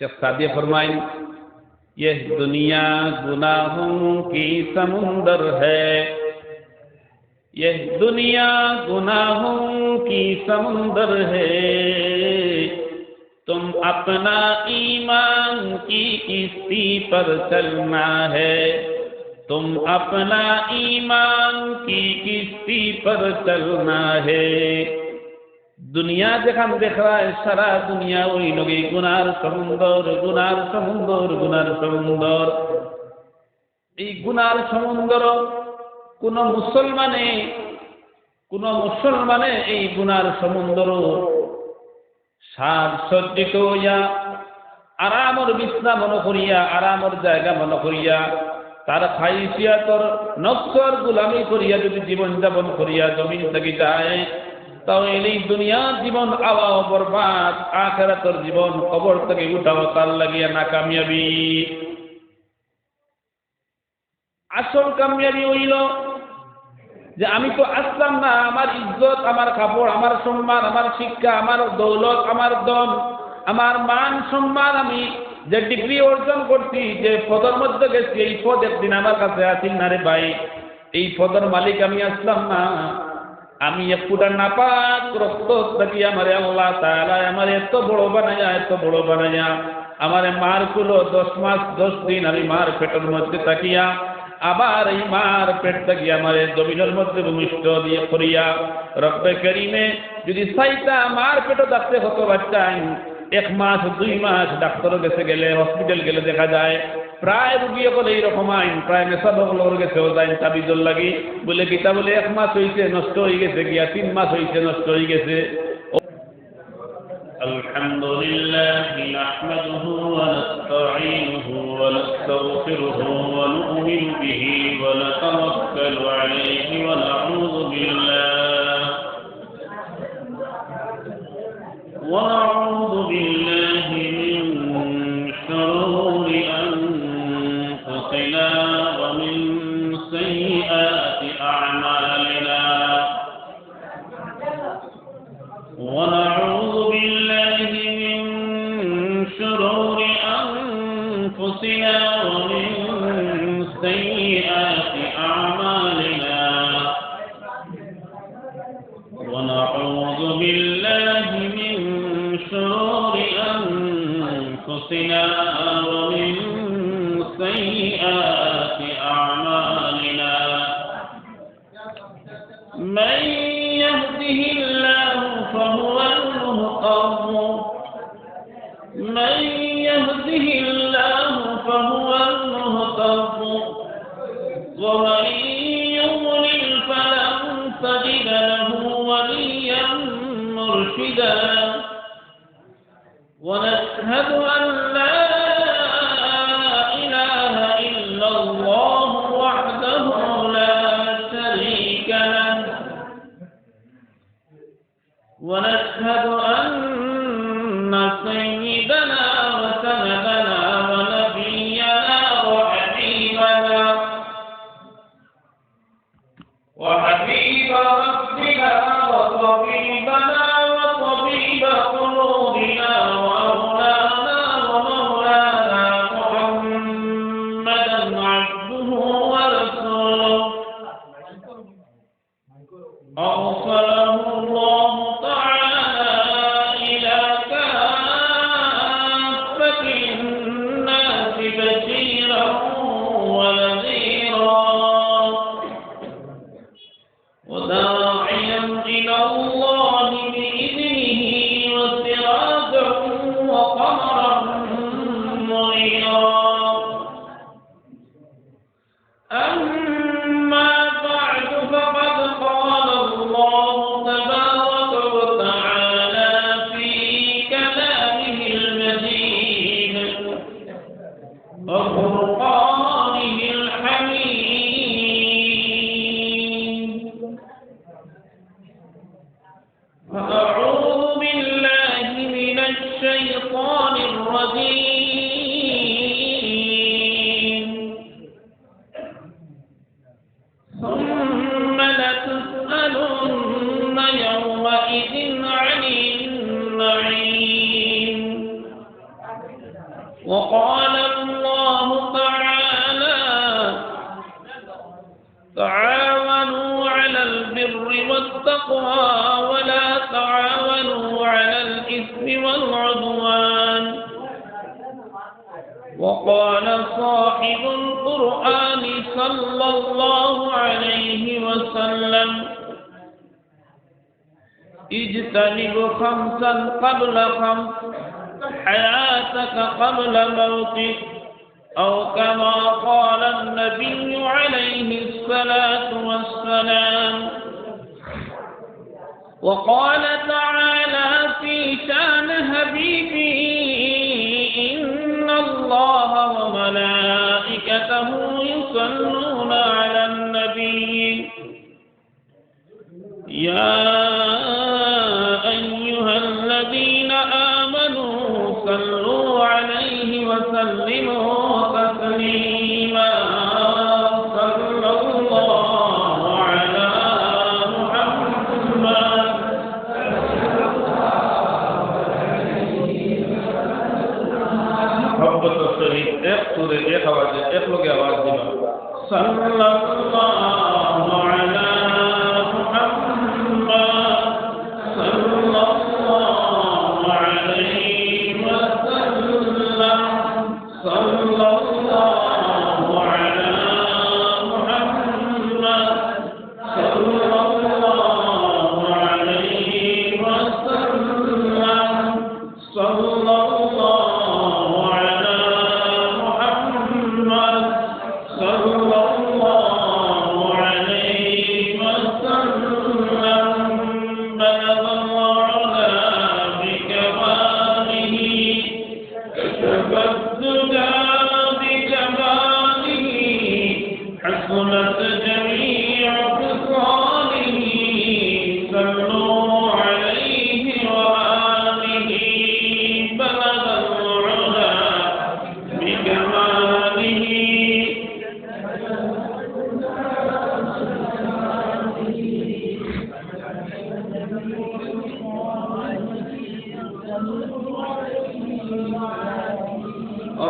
शेख सादी फरमाएं, यह दुनिया गुनाहों की समुंदर है, यह दुनिया गुनाहों की समुंदर है, तुम अपना ईमान की किश्ती पर चलना है, तुम अपना ईमान की किश्ती पर चलना है। दुनिया जखान देख रहा है सारा दुनिया वही लोग गुनार समुंदर गुनार समुंदर गुनार समुंदर। এই গুনার সমুদ্র কোন মুসলমানে এই গুনার সমুদ্র সাজ সজ্জিত হইয়া আরামর বিছনা মনে করিয়া আরামর জায়গা মনে করিয়া তার খাইসিয়াতর নফসর গোলামি করিয়া যদি জীবন যাপন করিয়া জমিন থেকে যায়, তাহলে এই দুনিয়ার জীবন আওয়া বরবাদ, আখিরাতের জীবন কবর থেকে উঠাও তার লাগিয়া না কামিয়াবি। আসল কামিয়াবি হইল যে আমি তো আসলাম না, আমার ইজ্জত, আমার কাপড়, আমার সম্মান, আমার শিক্ষা, আমার দৌলত, আমার ধন, আমার মান সম্মান, আমি যে ডিগ্রি অর্জন করছি, যে পদের মধ্যে গেছি, এই পদ একদিন আমার কাছে আসিল না রে ভাই। এই পদের মালিক আমি আসলাম না, আমি একটুটা নাপাক রক্ত থাকি আমারে আল্লাহ তাআলা আমারে এত বড় বানায়া আমারে মার কুলো 10 মাস 10 দিন আমি মার পেটের মধ্যে থাকিয়া, আবার এই মার পেট থেকে আমারে জমিনের মধ্যে ভূমিষ্ঠ দিয়ে করিয়া রব্বে করিমে যদি সাইতা মার পেটও থাকতে হতো বাচ্চাই 1 মাস 2 মাস ডাক্তার কাছে গেলে, হসপিটাল গেলে দেখা যায় প্রায় রুগী হলে এইরকম আইন, প্রায় মেসাবগুলোর গেছেও যায় তাবিজল লাগি বলে গীতা বলে 1 মাস হয়েছে নষ্ট হয়ে গেছে গিয়া, 3 মাস হয়েছে নষ্ট হয়ে গেছে। আলহামদুলিল্লাহি নাহমাদুহু ওয়া নাস্তাঈনুহু ওয়া নাস্তাগফিরুহু ওয়া নু'মিনু বিহি ওয়া নাতাওয়াক্কালু আলাইহি ওয়া নাউযু বিল্লাহি মিন শুরুরি أنفسنا ومن سيئات أعمالنا ونعوذ بالله من شرور أنفسنا ومن سيئات أعمالنا ونعوذ بالله من شرور أنفسنا ومن سيئات أعمالنا من يهده الله فهو المهتد ومن يضلل فلن تجد له وليا مرشدا ونشهد أن لا إله إلا الله وحده لا شريك له ونشهد أن سيدنا وسندنا ونبينا وحبيب ربنا وطبيبنا وطبيب قلوبنا وأولانا ومولانا محمدا عبده ورسوله أرسله الله تعالى إلى كافة الناس بشيرا ونذيرا وداعيا إلى الله بإذنه وسراجا وقمرا منيرا. أما بعد فقد قال الله تبارك وتعالى في كلامه المجيد وفرقانه الحميد. فأعوذ بالله من الشيطان الرجيم. ثم لتسألن يومئذ عن النعيم. وقال الله تعالى تعاونوا على البر والتقوى ولا تعاونوا على الإثم والعدوان وقال صاحب القرآن صلى الله عليه وسلم اجتنب خمسا قبل خمس حياتك قبل موتك أو كما قال النبي عليه الصلاة والسلام وقال تعالى في شان حبيبه إن الله وملائكته يصلون على النبي يا أيها الذين آمنوا صلوا عليه وسلموا تسليما صلى الله على محمد محبت الشريف ایک سورة ایک آواز ایک لوگ آواز دینا صلى الله على محمد صلى الله عليه وسلم صلى الله على محمد صلى الله عليه وسلم صلى الله على محمد صلى الله عليه وسلم بلغ العلا بكماله كشف الدجى بجماله حسنت جميع خصاله صلوا عليه وآله بلغ العلا بكماله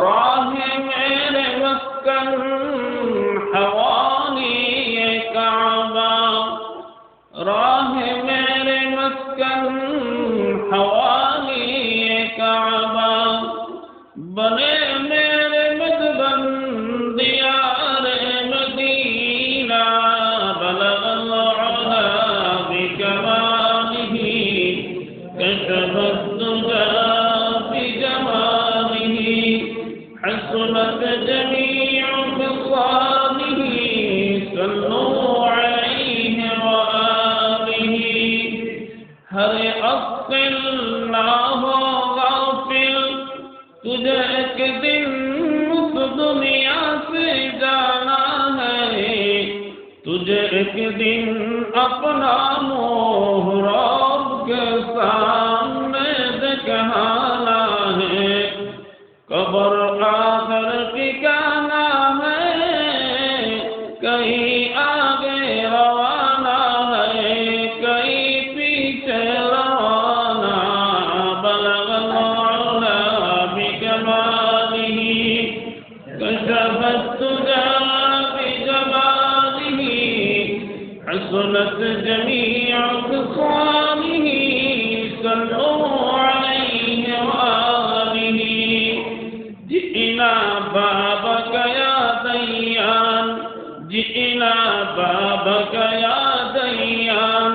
راہ میرے مسکن حوالی کعبہ راہ میرے مسکن حوالی کعبہ بنے میرے مدبن دیار مدینہ بلغ العلا بکمالہ كشف الدجى بجماله حسنت جميع خصاله صلوا عليه وآله ہر عقل نہ ہو غافل تجھے ایک دن اس دنیا سے جانا ہے تجھے ایک دن اپنا محراب کے سامنے دکھانا ہے قبر آخر ٹھکانا ہے کہیں آگے روانہ ہے کہیں پیچھے روانہ بلغ العلا بکمالہ كشف الدجى بجماله حسنت جميع خصاله صلوا عليه وآله جئنا بابك يا ديان جئنا بابك يا ديان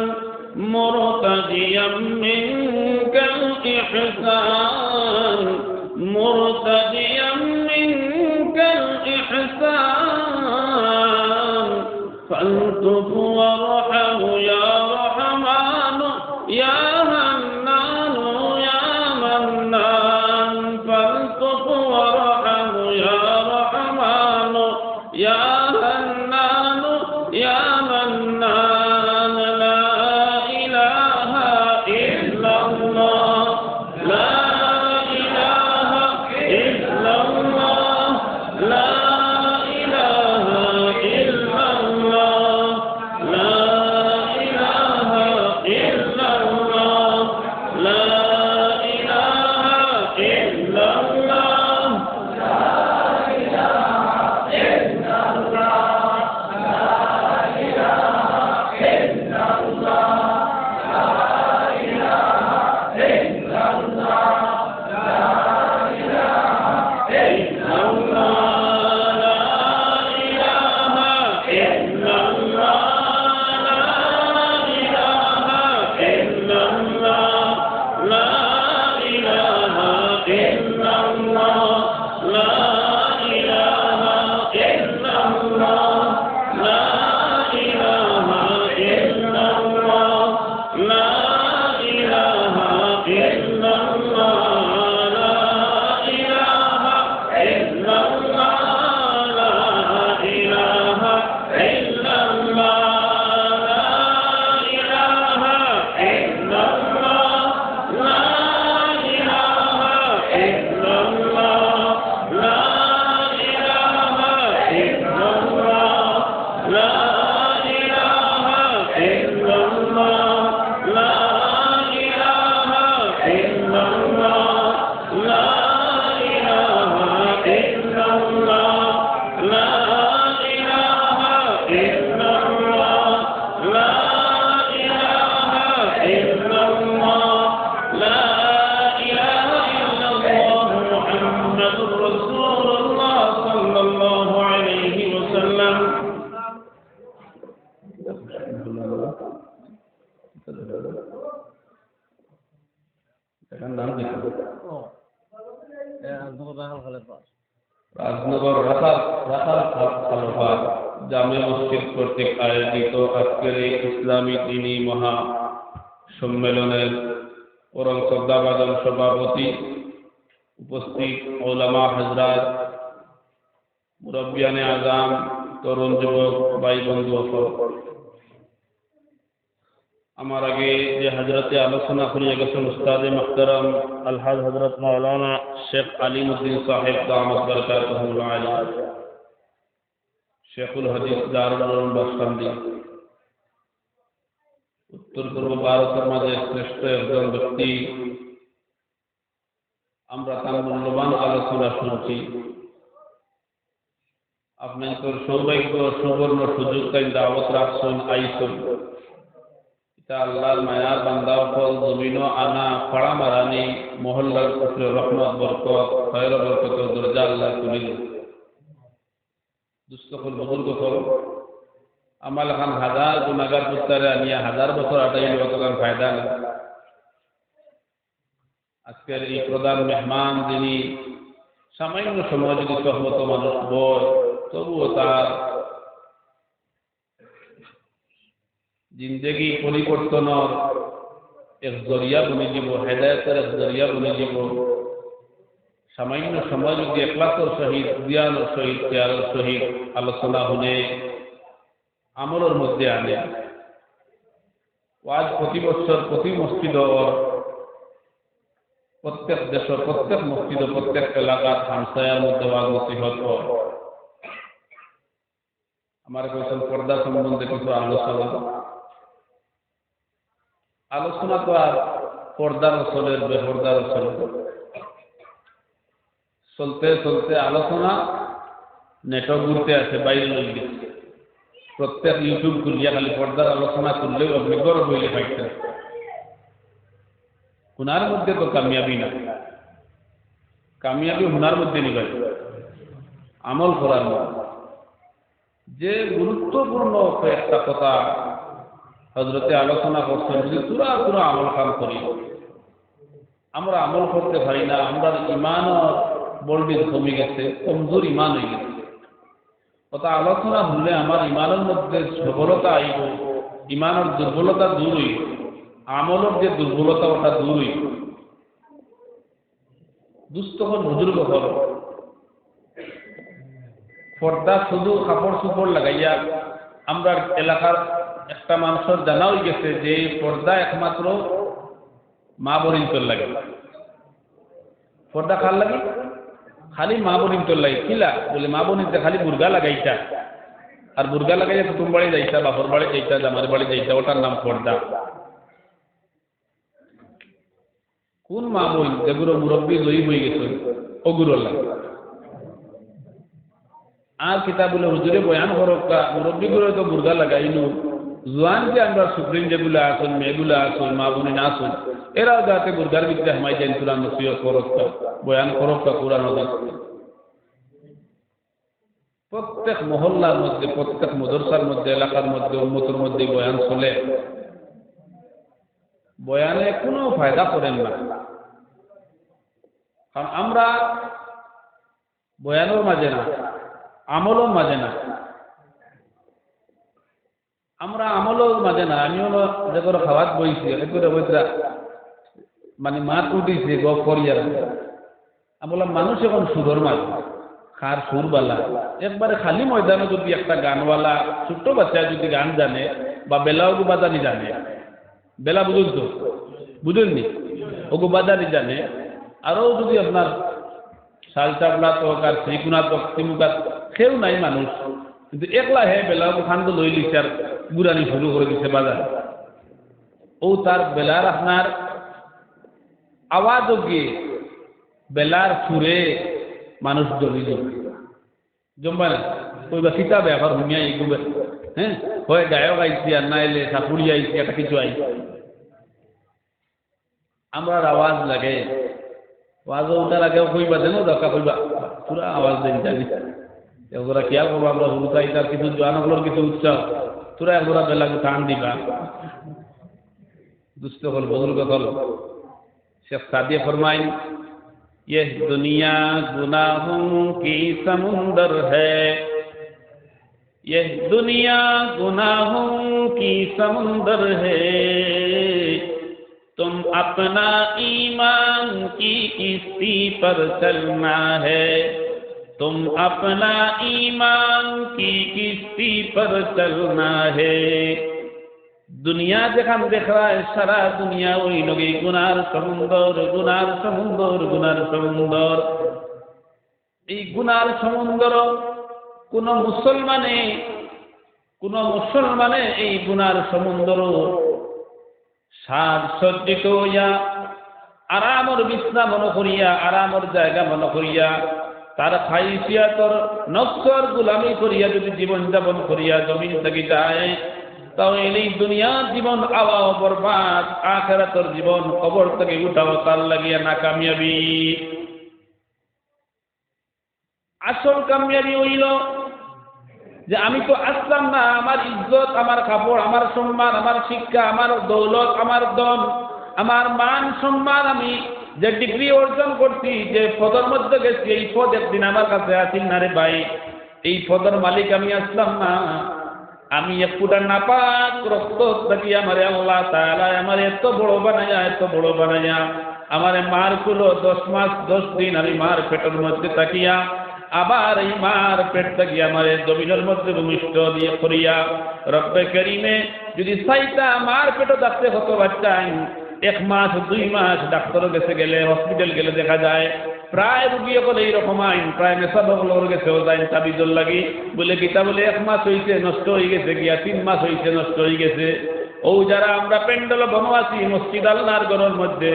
مرتديا منك الإحسان مرتديا منك الإحسان فالطف وارحم يا رحمن يا منان يا منان فالطف وارحم يا رحمن يا منان يا منان لا إله إلا الله لا إله إلا الله لا إله إلا الله রাজনগর রাখাল খালফা জামে মসজিদ কর্তৃক আয়োজিত আজকের এই ইসলামী দিনী মহা সম্মেলনের পরম শ্রদ্ধাভাজন সভাপতি, উপস্থিত ওলামা হযরত, মুরব্বিয়ানে আজম, তরুণ যুবক ভাই বন্ধু, আমার আগে যে হজরতে আলোচনা করিয়া গেছেন উস্তাদে মুহতারাম আলহাজ হজরত মাওলানা শেখ আলিমউদ্দিন সাহেব দামাত বরকাতুহুল্লাহ আলাইহি, শেখুল হাদিস দারুল উলুম বাসকান্দি, উত্তর পূর্ব ভারতের মাঝে শ্রেষ্ঠ একজন ব্যক্তি। আমরা তার মূল্যবান আলোচনা শুনছি। আপনাদের সৌভাগ্য সুবর্ণ সুযোগ তাই দাওয়াত রাখছেন আইসুন। এটা আল্লাহর মায়ার বান্দা ফল জমিন আনা ফাড়া মারানি মহল্লার উপরে রহমত বরকত খয়র বরকত দরজা আল্লাহ তুলিল। দুস্থকল বুজুর্গ ফল আমাল খান হাজার গুনাগার পুত্তারে আনিয়া 1000 বছর আটাইল অতকান ফায়দা না। আজকের এই প্রধান মেহমান যিনি সামান্য সময় যদি সহমত মানুষ বল তবুও তার জিন্দগি পরিবর্তনের এক জরিয়া বনে যাব, হেদায়তের এক জরিয়া বনে যাব। সামান্য সময় যদি এখলাসের সহিত জ্ঞানের সহিত কেয়ারের সহিত আলোচনা শুনে আমলের মধ্যে আনে। আজ প্রতি বছর প্রতি মসজিদ, প্রত্যেক দেশ, প্রত্যেক মসজিদ, প্রত্যেক এলাকার হামসায়ার মধ্যে ওয়াজ নসিহত আমার কইছেন পর্দা সম্বন্ধে কিছু আলোচনা তো আর পর্দার অঞ্চলের বেপর্দার অঞ্চল চলতে চলতে আলোচনা নেটও ঘুরতে আছে, বাইরে লই গেছে। প্রত্যেক ইউটিউব খুলিয়া খালি পর্দার আলোচনা করলেও আপনি গর্ব হইলে পাইতেন। হুনার মধ্যে তো কামিয়াবি না, কামিয়াবি হুনার মধ্যে নিবাই আমল করার মধ্যে। যে গুরুত্বপূর্ণ একটা কথা হযরতে আলোচনা করছেন, যদি পুরা পুরা আমল কাম করি, আমরা আমল করতে পারি না। আমরা ইমানও বলবিদ কমে গেছে, কমজোর ইমান হয়ে গেছে। কথা আলোচনা হলে আমার ইমানের মধ্যে সবলতা আইব, ইমানের দুর্বলতা দূর হইব, আমলের যে দুর্বলতা ওটা দূর হইব। দুস্থ হল বুজুর্গ হল পর্দা শুধু কাপড় চোপড় লাগাইয়া, আমরা এলাকার একটা মানুষের জানা হয়ে গেছে যে পর্দা একমাত্র মা বরিন্তর লাগে। পর্দা কার লাগে? খালি মা বরিন্তর লাগে। কিলা বলে মা বরিন্তে খালি বুর্গা লাগাইতা, আর বুর্গা লাগাইয়া কুটুম বাড়ি যাইতা, বাপর বাড়ি যাইতা, জামার বাড়ি যাইতা, ওটার নাম পর্দা। কোন মা বই যেগুলো মুরব্বী জয়ী হয়ে গেছে ওগুলোর লাগে। আর কিতাব বলে হুজুরে বয়ান করকা মুরব্বী গুলো তো বুর্গা লাগাইলু, জোয়ান যে আমরা সুপ্রিম যেগুলো আসুন, মেয়েগুলো আসুন, মা বোন আসুন, এরাও যাতে বুর্গার ভিতরে হামাই যান তুলা নসিহত করকা, বয়ান করকা কোরআন হাদিস। প্রত্যেক মহল্লার মধ্যে, প্রত্যেক মাদ্রাসার মধ্যে, এলাকার মধ্যে, উম্মতের মধ্যে বয়ান চলে। বয়ানে কোনো ফায়দা করেন না, কারণ আমরা বয়ানোর মাঝে না, আমলও মাঝে না, আমরা আমলও মাঝে না। আমিও যে করে খাওয়াত বইছি একবারে বইতরা মানে মাত উঠিছে গপ করিয়ার। আমি বললাম মানুষ এখন সুরর মাঝে খার সুরবালা একবারে খালি ময়দানে যদি একটা গানওয়ালা ছোট্ট বাচ্চা যদি গান জানে বা বেলাও বাজানি জানে, বেলা বুঝুন তো বুঝুননি ওগো বাজানি জানে, আরও যদি আপনার শাল চাপলা তক আর শ্রীকুনা তক তিমুকা কেউ নাই মানুষ, কিন্তু একলা হে বেলা খান্দ লই লিছে আর গুড়ানি শুরু করে দিছে বাজার। ও তার বেলার আপনার আওয়াজও গিয়ে বেলার সুরে মানুষ জড়িয়ে জমবা না কইবা কিতাবে আবার হুমিয়া এগুবে, হ্যাঁ হয় গায়ক আইসি আর না এলে সাপুরি আইসি একটা কিছু আইসি। আমরা আওয়াজ লাগে আওয়াজ ওটার আগেও কইবা দেন দরকার কইবা পুরা আওয়াজ দেন জানি ওরা খেয়াল করবো আমরা হুরুতাই তার কিছু জোয়ানগুলোর কিছু উৎসাহ তোরা একবার বেলাকে টান দিবা দুষ্ট হল বুজুর্গ হল। শেখ সাদিয়ে ফরমাই ये दुनिया गुनाहों की समुंदर है, ये दुनिया गुनाहों की समुंदर है, तुम अपना ईमान की किस्ती पर चलना है, तुम अपना ईमान की किस्ती पर चलना है। दुनिया যেখান দেখ रहा है सारा दुनिया वही लोगे गुनार समुंदर गुनार समुंदर गुनार समुंदर। এই গুনার সমুদ্র কোন মুসলমানে এই গুনার সমুদ্র সাজ সজ্জিত হইয়া আরামর বিশ্রাম মনে করিয়া আরামর জায়গা মনে করিয়া তার খাইফিয়াতর নফসর গুলামি করিয়া যদি জীবন যাপন করিয়া জমিন থেকে যায় তাহলে এই দুনিয়ার জীবন আওয়া বরবাদ, আখিরাতের জীবন কবর থেকে উঠাও তার লাগিয়া না কামিয়াবি। আসল কামিয়াবি হইল যে আমি তো আসলাম না, আমার ইজ্জত আমার কাপড় আমার সম্মান আমার শিক্ষা আমার দৌলত আমার দম আমার মান সম্মান আমি যে ডিগ্রি অর্জন করছি যে পদের মধ্যে গেছি এই পদ একদিন আমার কাছে আসিল না রে ভাই, এই পদের মালিক আমি আসলাম না। আমি এক ফুটা নাপাক রক্ত থাকি আমারে আল্লাহ তাআলা আমারে এত বড় বানায়া আমারে মার কুলো 10 মাস 10 দিন আমি মার পেটের মধ্যে থাকিয়া আবার এই মার পেট থেকে আমারে জমিনের মধ্যে ভূমিষ্ঠ দিয়ে করিয়া রব্বে করিমে যদি সাইতা মার পেটে থাকতে হতো বাচ্চাই 1 মাস 2 মাস ডাক্তারের কাছে গেলে হসপিটাল গেলে দেখা যায় প্রায় রুগী বলে এইরকম আইন প্রায় মেসাবগুলোর গেছেও যায় তাবিজল লাগি বলে গীতা বলে 1 মাস হয়েছে নষ্ট হয়ে গেছে গিয়া 3 মাস হয়েছে নষ্ট হয়ে গেছে। ও যারা আমরা প্যান্ডেল বনবাসী মসজিদ আল্লাহর ঘরের মধ্যে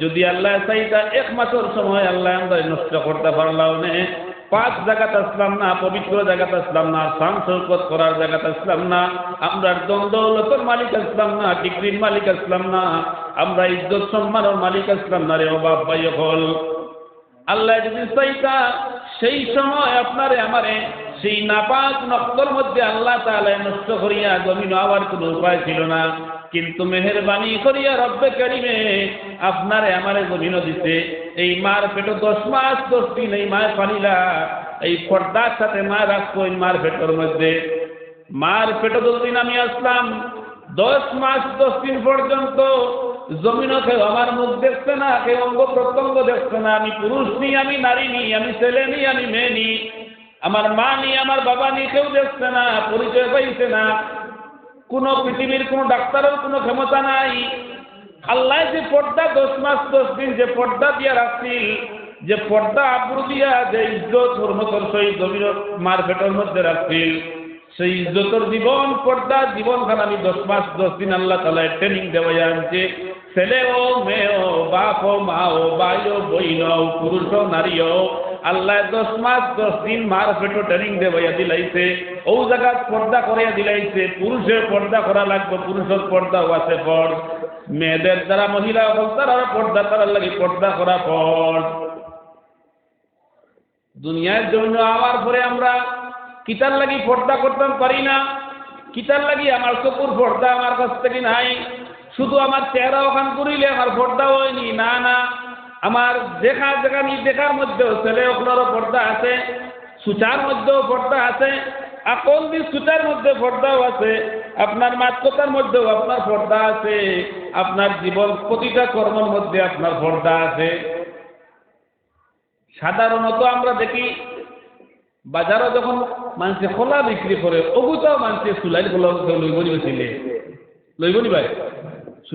যদি আল্লাহ চাইতা 1 মাসের সময় আল্লাহ আমরা নষ্ট করতে পারলাম না, 5 জায়গাতে আসলাম না, পবিত্র জায়গাতে আসলাম না, শান শৌকত করার জায়গাতে আসলাম না, আমরা দৌলতের মালিক আসলাম না, ডিগ্রির মালিক আসলাম না, আমরা ইজ্জত সম্মানের মালিক আসলাম না রে অবাব ভাই হল। আল্লাহ যদি চাইতা সেই সময় আপনারে আমারে সেই নাপাক নক্তর মধ্যে আল্লাহ তাআলা নষ্ট করিয়া জমিন আবার কোনো উপায় ছিল না, কিন্তু মেহেরবানি করিয়া রব্বে করিমে আপনারে আমারে জমিন দিতে এই মার পেটে 10 মাস 10 দিন এই মায়ের পানিলা এই পর্দার সাথে মা রাখবো এই মার পেটের মধ্যে। মার পেটে যতদিন আমি আসলাম 10 মাস 10 দিন পর্যন্ত জমিনও কেউ আমার মুখ দেখছে না, কেউ অঙ্গ প্রত্যঙ্গ দেখছে না, আমি পুরুষ নি আমি নারী নি আমি ছেলে নি আমি মেয়ে নি, আমার মা নি আমার বাবা নি কেউ দেখছে না, পরিচয় পাইছে না, কোনো পৃথিবীর কোনো ডাক্তারের কোনো ক্ষমতা নাই। আল্লাহ যে পর্দা 10 মাস 10 দিন যে পর্দা দিয়া রাখছিল, যে পর্দা আবরু দিয়া যে ইজ্জত হরমতর সহিত জমিনের মার পেটের মধ্যে রাখছিল, সেই ইজ্জতর জীবন পর্দা জীবন খান আমি 10 মাস 10 দিন আল্লাহ তাআলা ট্রেনিং দেওয়া আনছে। ছেলে ও মেয়ে ও বাপ ও মা ও ভাই ও বইন ও পুরুষ ও নারী ও আল্লাহ 10 মাস 10 দিন মার পেটে ট্রেনিং দেওয়া দিলাইছে। ও জায়গা পর্দা করিয়া দিলাইছে, পুরুষের পর্দা করা লাগবে, পুরুষের পর্দা আছে ফরজ, মেয়েদের যারা মহিলা তারা পর্দা করার লাগে পর্দা করা ফরজ। দুনিয়ার জন্য আমার পরে আমরা কিতার লাগি পর্দা করতে পারি না, কিতার লাগি আমার চকুর পর্দা আমার কাছ থেকে নাই, শুধু আমার চেহারা ওখান করিলে আমার পর্দা হয়নি, না না আমার দেখা যেখানে দেখার মধ্যেও ছেলে ওগুলোরও পর্দা আছে, সুচার মধ্যেও পর্দা আছে, আকল দি সুচার মধ্যে পর্দাও আছে, আপনার মাতকতার মধ্যেও আপনার পর্দা আছে, আপনার জীবন প্রতিটা কর্মের মধ্যে আপনার পর্দা আছে। সাধারণত আমরা দেখি বাজারে যখন মানুষে খোলা বিক্রি করে, অগুতাও মানুষের চুলাই খোলা লইব নি বেছিলে, লইব নি ভাই?